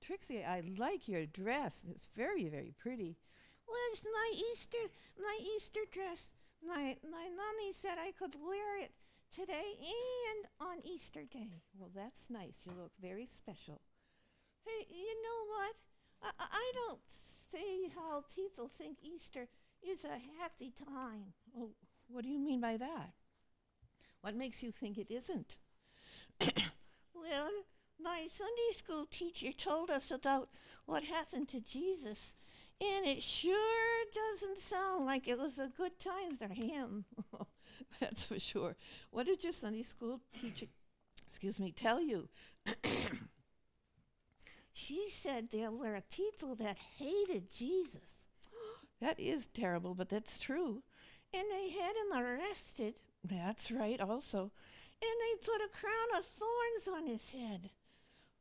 Trixie, I like your dress. It's very, very pretty. Well, it's my Easter dress. My mommy said I could wear it today and on Easter Day. Well, that's nice. You look very special. Hey, you know what? I don't see how people think Easter is a happy time. Oh, what do you mean by that? What makes you think it isn't? Well, my Sunday school teacher told us about what happened to Jesus, and it sure doesn't sound like it was a good time for him. That's for sure. What did your Sunday school teacher, tell you? She said there were people that hated Jesus. That is terrible, but that's true. And they had him arrested. That's right, also. And they put a crown of thorns on his head.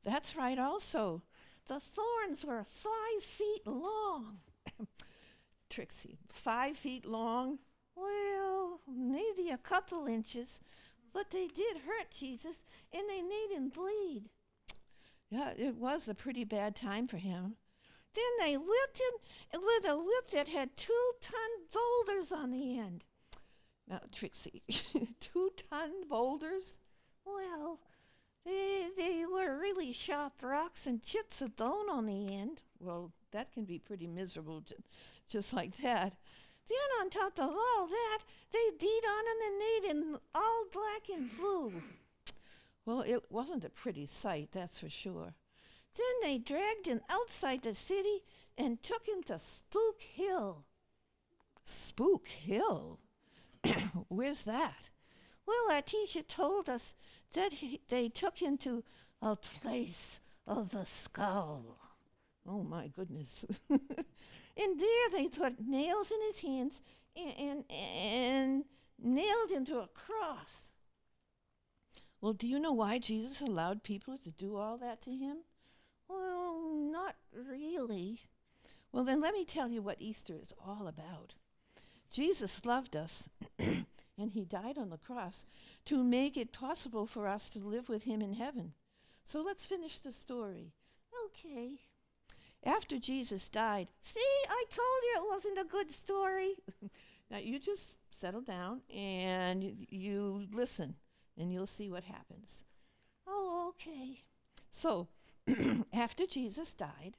That's right, also. The thorns were 5 feet long. Trixie, 5 feet long? Well, maybe a couple inches. But they did hurt Jesus, and they made him bleed. Yeah, it was a pretty bad time for him. Then they whipped him with a whip that had 2-ton boulders on the end. Now, Trixie, 2-ton boulders? Well, they were really sharp rocks and chips of bone on the end. Well, that can be pretty miserable, just like that. Then on top of all that, they beat on him and made him all black and blue. Well, it wasn't a pretty sight, that's for sure. Then they dragged him outside the city and took him to Spook Hill. Spook Hill? Where's that? Well, our teacher told us that they took him to a place of the skull. Oh, my goodness. And there they put nails in his hands and nailed him to a cross. Well, do you know why Jesus allowed people to do all that to him? Well, not really. Well, then let me tell you what Easter is all about. Jesus loved us, and he died on the cross to make it possible for us to live with him in heaven. So let's finish the story. Okay. After Jesus died, see, I told you it wasn't a good story. Now you just settle down and you listen, and you'll see what happens. Oh, okay. So, after Jesus died,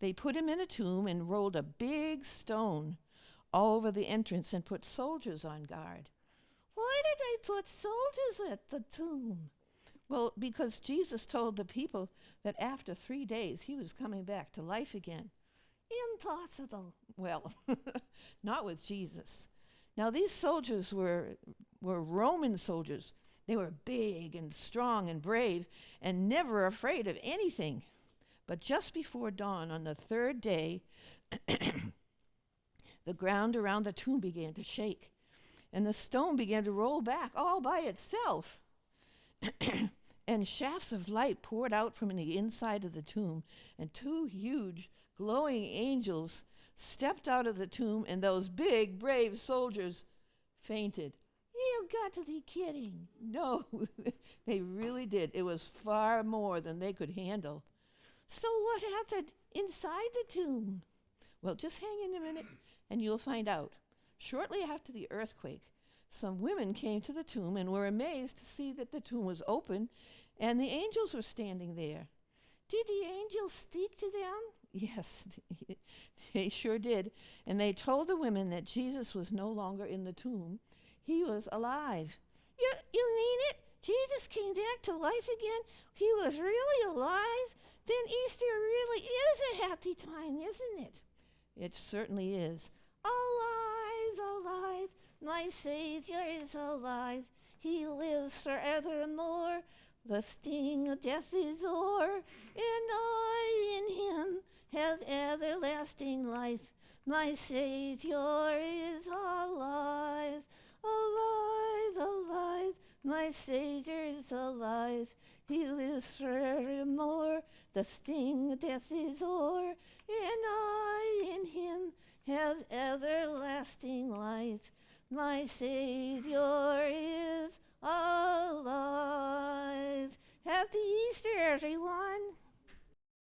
they put him in a tomb and rolled a big stone over the entrance and put soldiers on guard. Why did they put soldiers at the tomb? Well, because Jesus told the people that after 3 days he was coming back to life again. Impossible. Well, not with Jesus. Now, these soldiers were Roman soldiers. They were big and strong and brave and never afraid of anything. But just before dawn on the 3rd day, the ground around the tomb began to shake, and the stone began to roll back all by itself. And shafts of light poured out from the inside of the tomb, and 2 huge, glowing angels stepped out of the tomb, and those big, brave soldiers fainted. You got to be kidding. No, they really did. It was far more than they could handle. So what happened inside the tomb? Well, just hang in a minute and you'll find out. Shortly after the earthquake, some women came to the tomb and were amazed to see that the tomb was open and the angels were standing there. Did the angels speak to them? Yes, they sure did. And they told the women that Jesus was no longer in the tomb. He was alive. You mean it? Jesus came back to life again? He was really alive? Then Easter really is a happy time, isn't it? It certainly is. Alive, alive, my Savior is alive. He lives forevermore. The sting of death is o'er, and I in him have everlasting life. My Savior is alive, alive, alive. My Savior is alive. He lives forevermore. The sting of death is o'er, and I in him have everlasting life. My Savior is alive. Happy Easter, everyone.